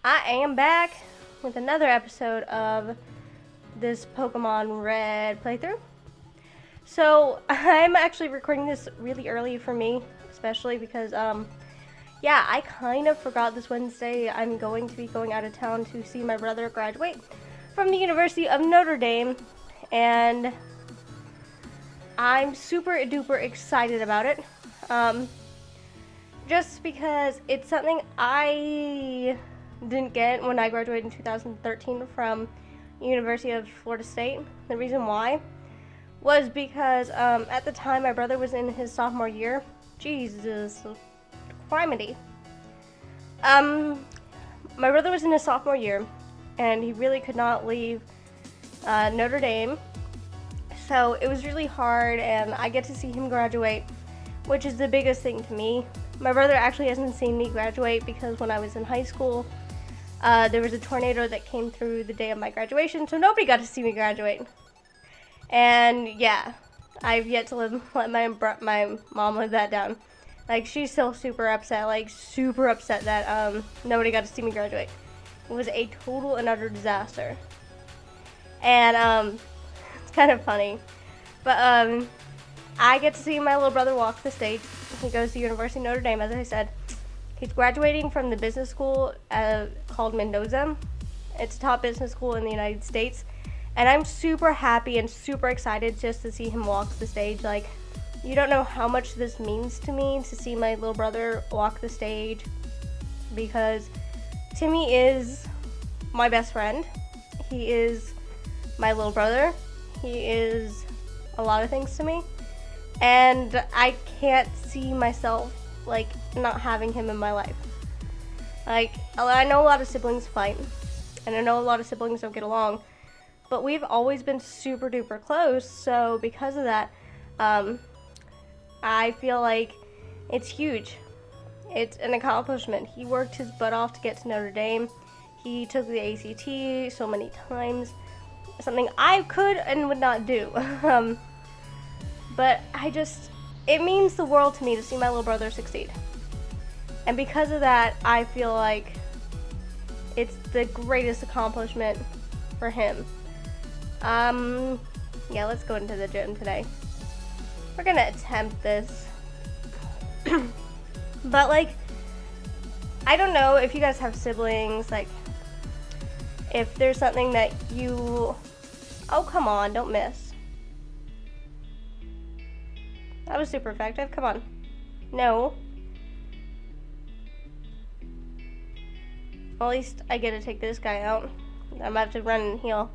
I am back with another episode of this Pokemon Red playthrough. So, I'm actually recording this really early for me, especially because, I kind of forgot this Wednesday I'm going to be going out of town to see my brother graduate from the University of Notre Dame, and I'm super duper excited about it. Just because it's something I didn't get when I graduated in 2013 from University of Florida State. The reason why was because at the time my brother was in his sophomore year. Jesus, criminy. My brother was in his sophomore year, and he really could not leave Notre Dame. So it was really hard, and I get to see him graduate, which is the biggest thing to me. My brother actually hasn't seen me graduate because when I was in high school, there was a tornado that came through the day of my graduation, so nobody got to see me graduate. And yeah, I've yet to let my mom live that down. Like, she's still super upset that nobody got to see me graduate. It was a total and utter disaster. And it's kind of funny, but I get to see my little brother walk the stage. He goes to University of Notre Dame, as I said. He's graduating from the business school called Mendoza. It's a top business school in the United States. And I'm super happy and super excited just to see him walk the stage. Like, you don't know how much this means to me to see my little brother walk the stage, because Timmy is my best friend. He is my little brother. He is a lot of things to me. And I can't see myself, like, not having him in my life. Like, I know a lot of siblings fight, and I know a lot of siblings don't get along, but we've always been super duper close. So because of that, I feel like it's huge. It's an accomplishment. He worked his butt off to get to Notre Dame. He took the ACT so many times, something I could and would not do. But it means the world to me to see my little brother succeed. And because of that, I feel like it's the greatest accomplishment for him. Let's go into the gym today. We're gonna attempt this. But, like, I don't know if you guys have siblings, like, if there's something that you... Oh, come on, don't miss. That was super effective. Come on. No. Well, at least I get to take this guy out. I'm about to run and heal.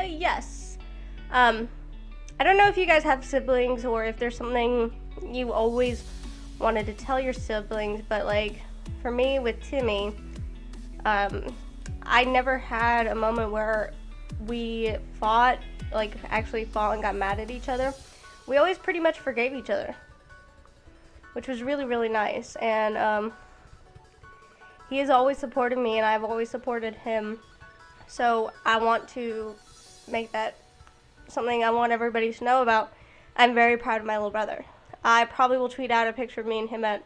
Yes. I don't know if you guys have siblings or if there's something you always wanted to tell your siblings, but, like, for me with Timmy, I never had a moment where we fought, like, actually fought and got mad at each other. We always pretty much forgave each other, which was really, really nice. And he has always supported me, and I've always supported him. So I want to make that something I want everybody to know about. I'm very proud of my little brother. I probably will tweet out a picture of me and him at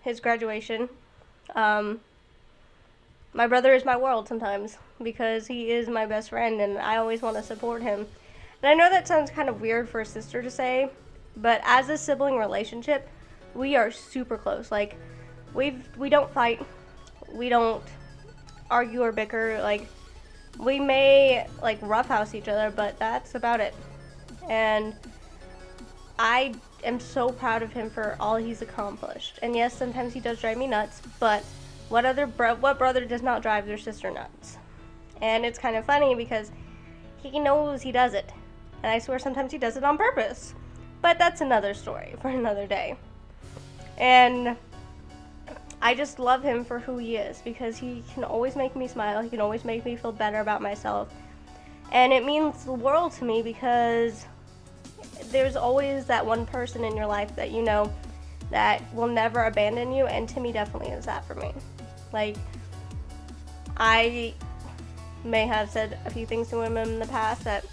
his graduation. My brother is my world sometimes because he is my best friend, and I always want to support him. And I know that sounds kind of weird for a sister to say, but as a sibling relationship, we are super close. Like, we don't fight, we don't argue or bicker. Like, we may, like, roughhouse each other, but that's about it. And I am so proud of him for all he's accomplished. And yes, sometimes he does drive me nuts, but what brother does not drive their sister nuts? And it's kind of funny because he knows he does it. And I swear sometimes he does it on purpose. But that's another story for another day. And I just love him for who he is, because he can always make me smile. He can always make me feel better about myself. And it means the world to me because there's always that one person in your life that you know that will never abandon you, and Timmy definitely is that for me. Like, I may have said a few things to him in the past that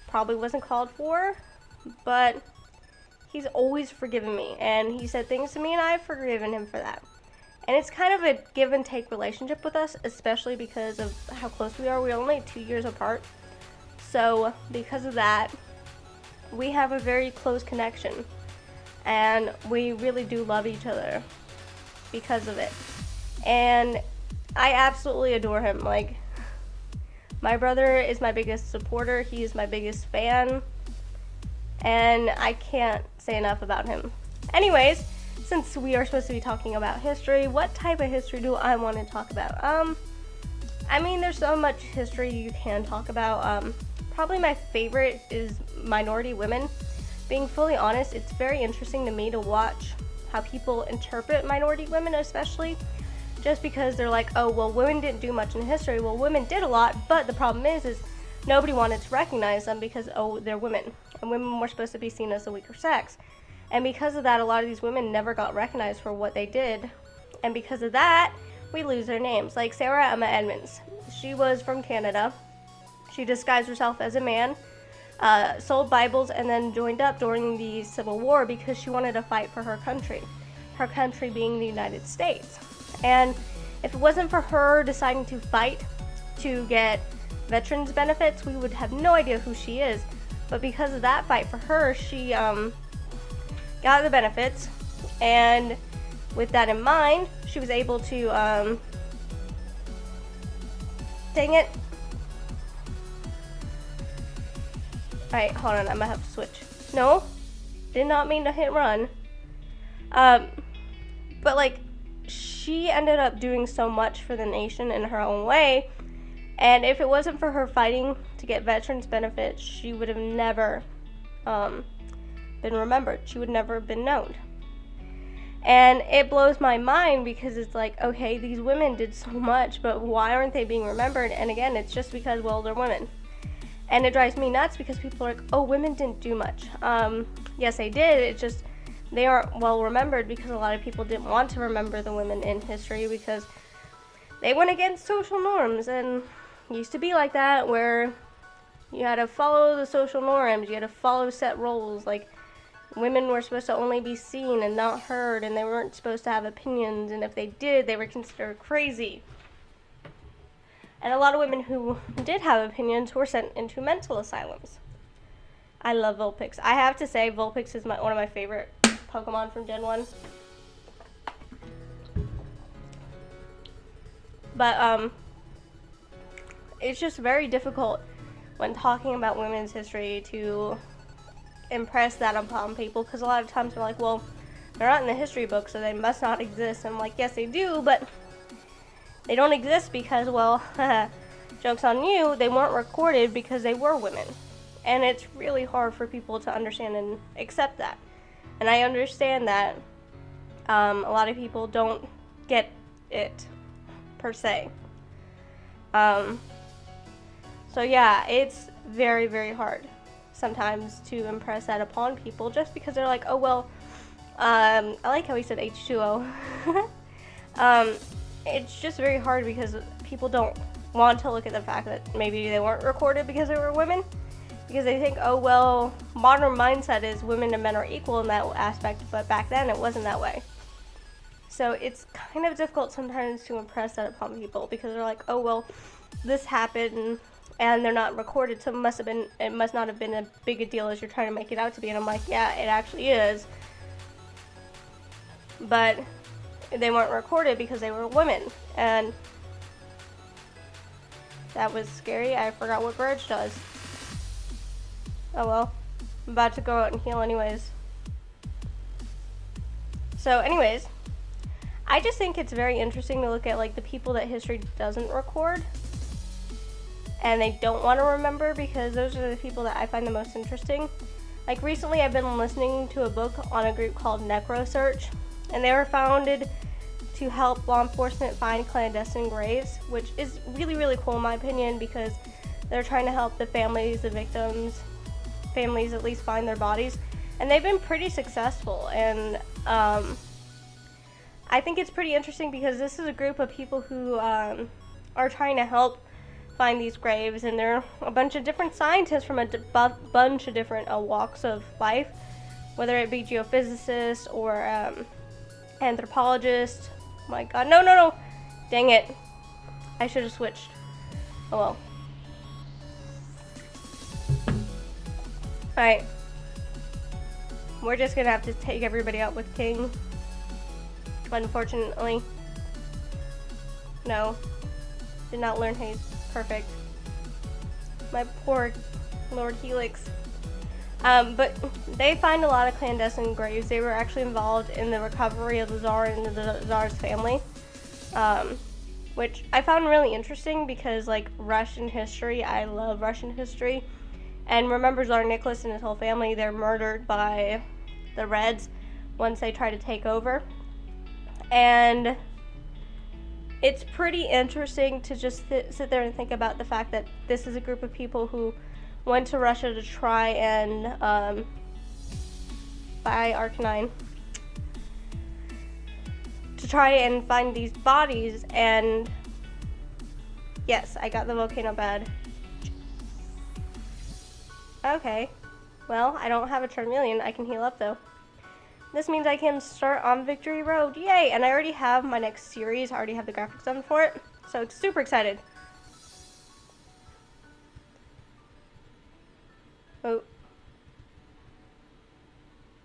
probably wasn't called for, but he's always forgiven me, and he said things to me, and I've forgiven him for that. And it's kind of a give and take relationship with us, especially because of how close we are. We're only 2 years apart. So because of that, we have a very close connection. And we really do love each other because of it. And I absolutely adore him. Like, my brother is my biggest supporter. He is my biggest fan. And I can't say enough about him. Anyways, since we are supposed to be talking about history, what type of history do I want to talk about? I mean, there's so much history you can talk about. Probably my favorite is minority women. Being fully honest, it's very interesting to me to watch how people interpret minority women, especially just because they're like, oh, well, women didn't do much in history. Well, women did a lot, but the problem is nobody wanted to recognize them because, oh, they're women, and women were supposed to be seen as the weaker sex. And because of that, a lot of these women never got recognized for what they did. And because of that, we lose their names. Like Sarah Emma Edmonds. She was from Canada. She disguised herself as a man, sold Bibles, and then joined up during the Civil War because she wanted to fight for her country. Her country being the United States. And if it wasn't for her deciding to fight to get veterans benefits, we would have no idea who she is. But because of that fight for her, she got the benefits, and with that in mind, she was able to, dang it. Alright, hold on, I might have to switch. No, did not mean to hit run. But like, she ended up doing so much for the nation in her own way, and if it wasn't for her fighting to get veterans benefits, she would have never, been remembered. She would never have been known. And it blows my mind because it's like, okay, these women did so much, but why aren't they being remembered? And again, it's just because, well, they're women. And it drives me nuts because people are like, oh, women didn't do much. Yes, they did. It's just they aren't well remembered because a lot of people didn't want to remember the women in history because they went against social norms. And it used to be like that, where you had to follow the social norms. You had to follow set roles. Like, women were supposed to only be seen and not heard, and they weren't supposed to have opinions, and if they did, they were considered crazy. And a lot of women who did have opinions were sent into mental asylums. I love Vulpix. I have to say, Vulpix is one of my favorite Pokemon from Gen 1. But, it's just very difficult when talking about women's history to impress that upon people, because a lot of times they're like, well, they're not in the history book, so they must not exist. And I'm like, yes, they do, but they don't exist because, well, joke's on you, they weren't recorded because they were women. And it's really hard for people to understand and accept that. And I understand that a lot of people don't get it, per se. So yeah, it's very, very hard sometimes to impress that upon people just because they're like, oh, well, I like how he said H2O. It's just very hard because people don't want to look at the fact that maybe they weren't recorded because they were women, because they think, oh, well, modern mindset is women and men are equal in that aspect, but back then it wasn't that way. So it's kind of difficult sometimes to impress that upon people because they're like, oh, well, this happened and they're not recorded, so it must not have been as big a deal as you're trying to make it out to be. And I'm like, yeah, it actually is. But they weren't recorded because they were women. And that was scary. I forgot what Grudge does. Oh well. I'm about to go out and heal anyways. So anyways, I just think it's very interesting to look at like the people that history doesn't record and they don't want to remember, because those are the people that I find the most interesting. Like recently I've been listening to a book on a group called NecroSearch, and they were founded to help law enforcement find clandestine graves, which is really, really cool in my opinion, because they're trying to help the families, the victims, families at least find their bodies, and they've been pretty successful. And I think it's pretty interesting because this is a group of people who are trying to help find these graves, and they're a bunch of different scientists from a bunch of different walks of life, whether it be geophysicist or anthropologist. Oh my god, no, no, no! Dang it. I should have switched. Oh well. Alright. We're just gonna have to take everybody out with King. Unfortunately. No. Did not learn haste. Perfect. My poor Lord Helix. But they find a lot of clandestine graves. They were actually involved in the recovery of the Tsar and the Tsar's family. Which I found really interesting because, like, Russian history, I love Russian history. And remember Tsar Nicholas and his whole family, they're murdered by the Reds once they try to take over. And it's pretty interesting to just sit there and think about the fact that this is a group of people who went to Russia to try and buy Arcanine, to try and find these bodies. And yes, I got the volcano bad. Okay, well, I don't have a Charmeleon. I can heal up though. This means I can start on Victory Road. Yay! And I already have my next series. I already have the graphics done for it. So super excited. Oh.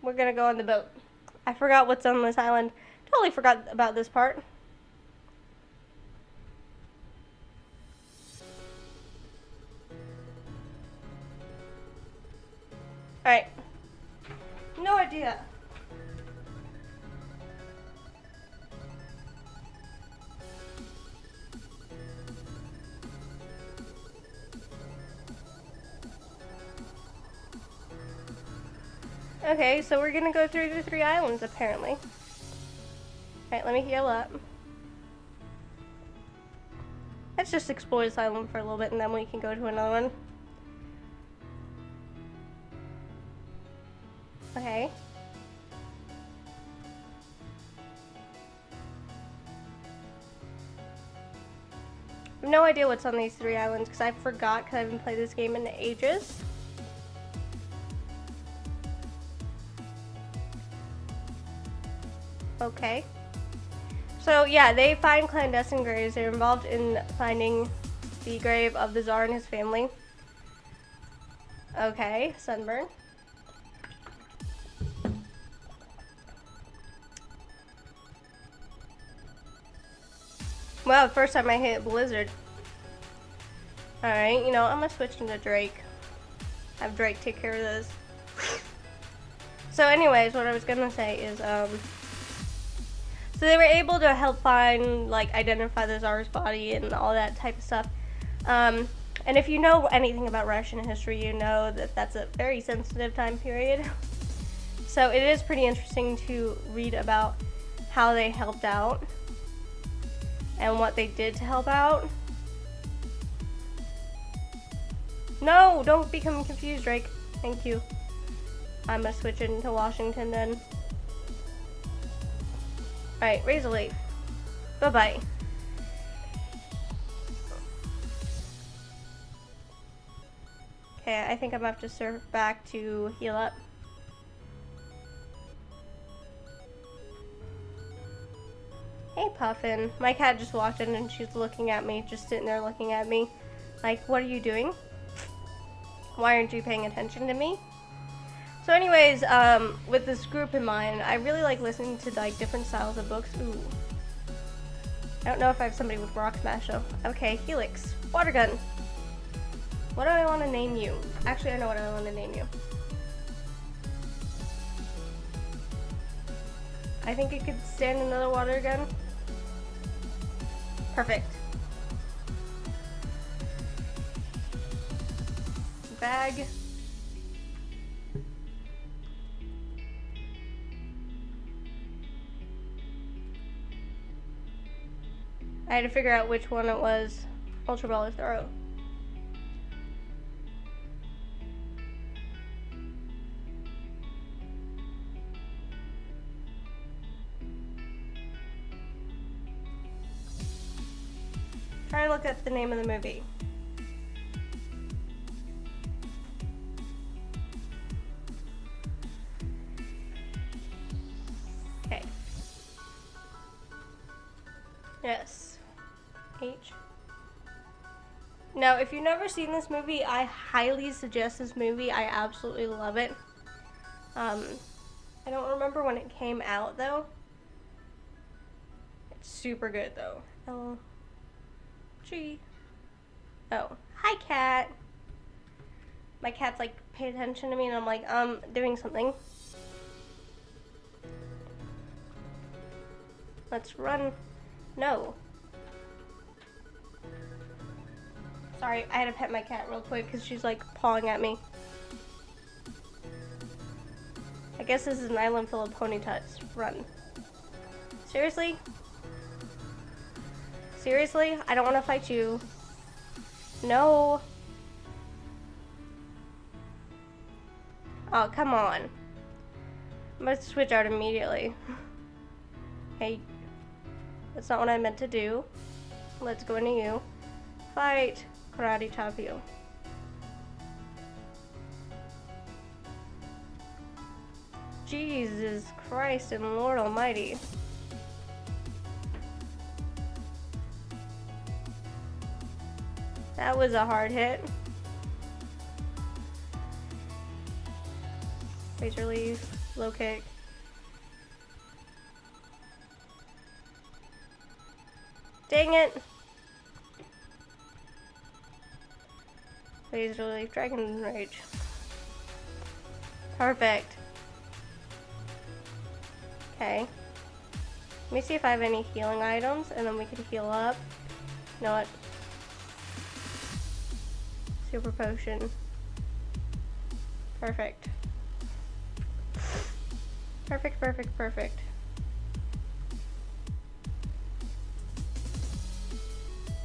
We're gonna go on the boat. I forgot what's on this island. Totally forgot about this part. Alright. No idea. Okay, so we're gonna go through the 3 islands apparently. Alright, let me heal up. Let's just explore this island for a little bit and then we can go to another one. Okay. I have no idea what's on these 3 islands because I forgot because I haven't played this game in ages. Okay. So yeah, they find clandestine graves. They're involved in finding the grave of the Tsar and his family. Okay, Sunburn. Well, the first time I hit Blizzard. Alright, you know, I'm gonna switch into Drake. Have Drake take care of this. So anyways, what I was gonna say is, so they were able to help find, like, identify the Tsar's body and all that type of stuff. And if you know anything about Russian history, you know that that's a very sensitive time period. So it is pretty interesting to read about how they helped out and what they did to help out. No, don't become confused, Drake. Thank you. I'm gonna switch it into Washington then. Alright, Razor Leaf. Bye-bye. Okay, I think I'm gonna have to surf back to heal up. Hey, Puffin. My cat just walked in and she's looking at me, just sitting there looking at me. Like, what are you doing? Why aren't you paying attention to me? So anyways, with this group in mind, I really like listening to like different styles of books. Ooh. I don't know if I have somebody with Rock Smash though. Okay, Helix. Water Gun. What do I want to name you? Actually, I know what I want to name you. I think it could stand another water gun. Perfect. Bag. I had to figure out which one it was. Ultra Ball or Throw. Try to look at the name of the movie. Yes. H. Now, if you've never seen this movie, I highly suggest this movie. I absolutely love it. I don't remember when it came out, though. It's super good, though. L. G. Oh. Hi, cat. My cat's, like, pay attention to me, and I'm like, doing something. Let's run. No. Sorry, I had to pet my cat real quick because she's like pawing at me. I guess this is an island full of ponytuts. Run. Seriously? Seriously? I don't want to fight you. No. Oh, come on. I'm gonna switch out immediately. Hey. That's not what I meant to do. Let's go into you. Fight. Karate chop you. Jesus Christ and Lord Almighty. That was a hard hit. Razor leaf, low kick. Dang it! Razor leaf, dragon rage. Perfect. Okay. Let me see if I have any healing items, and then we can heal up. You know what? Super potion. Perfect. Perfect, perfect, perfect.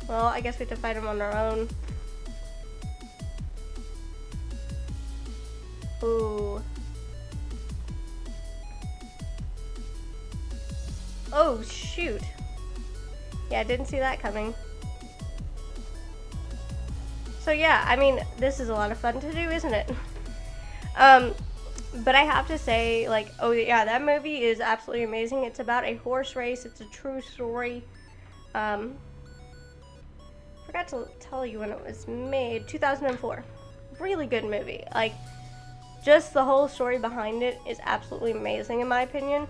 Well, I guess we have to fight him on our own. Ooh. Oh, shoot. Yeah, I didn't see that coming. So yeah, I mean, this is a lot of fun to do, isn't it? But I have to say, like, oh yeah, that movie is absolutely amazing. It's about a horse race. It's a true story. Forgot to tell you when it was made. 2004. Really good movie. Like, just the whole story behind it is absolutely amazing in my opinion.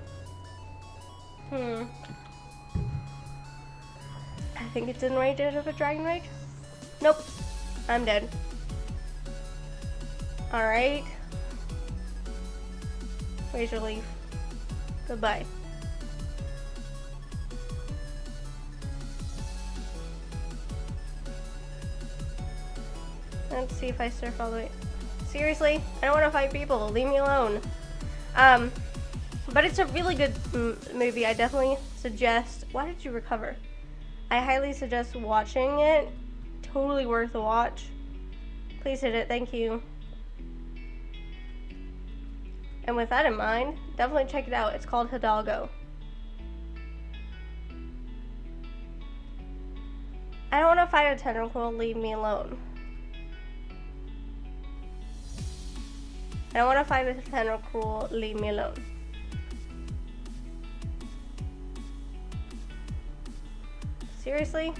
I think it's in Rage Out of a Dragon Rage. Nope. I'm dead. Alright. Razor leaf. Goodbye. Let's see if I surf all the way. Seriously? I don't want to fight people. Leave me alone. But it's a really good movie. I definitely suggest. Why did you recover? I highly suggest watching it. Totally worth a watch. Please hit it. Thank you. And with that in mind, definitely check it out. It's called Hidalgo. I don't want to fight a tentacle. Leave me alone. I don't want to fight a tentacle. Leave me alone. Seriously?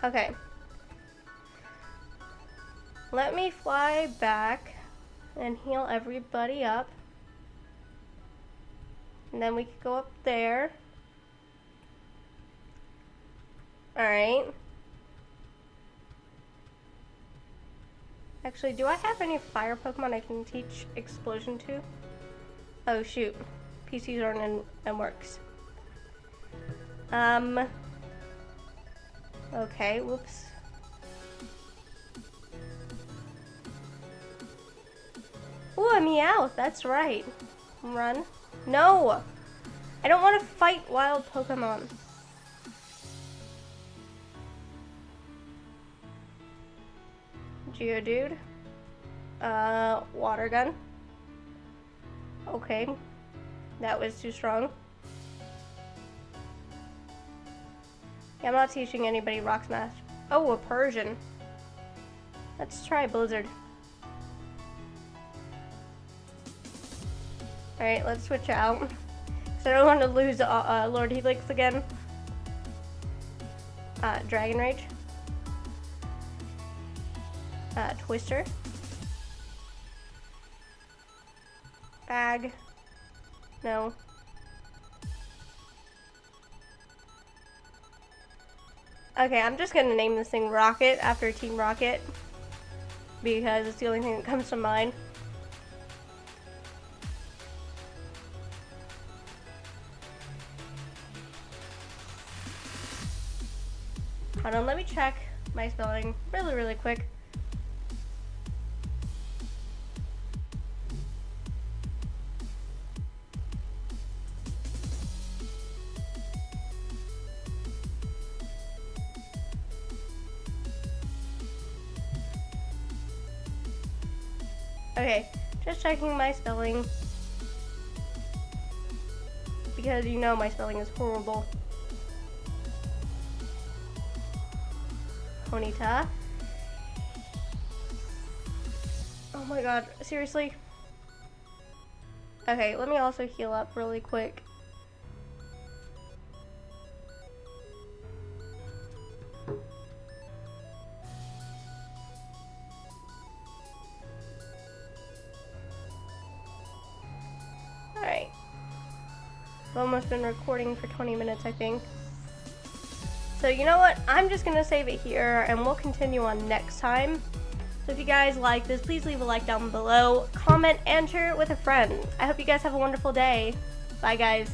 Okay. Let me fly back and heal everybody up. And then we could go up there. Alright. Actually, do I have any fire Pokemon I can teach Explosion to? Oh shoot. PCs aren't in works. Okay, whoops. Ooh, a Meowth, that's right. Run. No! I don't want to fight wild Pokemon. Geodude. Water gun. Okay. That was too strong. Yeah, I'm not teaching anybody Rock Smash. Oh, a Persian. Let's try Blizzard. Alright, let's switch out. Because I don't want to lose Lord Helix again. Dragon Rage. Twister. Bag. No. Okay, I'm just gonna name this thing Rocket after Team Rocket. Because it's the only thing that comes to mind. Hold on, let me check my spelling really quick. Okay, just checking my spelling. Because you know my spelling is horrible. Ponyta. Oh my god, seriously? Okay, let me also heal up really quick. Alright. I've almost been recording for 20 minutes, I think. So you know what? I'm just going to save it here and we'll continue on next time. So if you guys like this, please leave a like down below, comment, and share it with a friend. I hope you guys have a wonderful day. Bye, guys.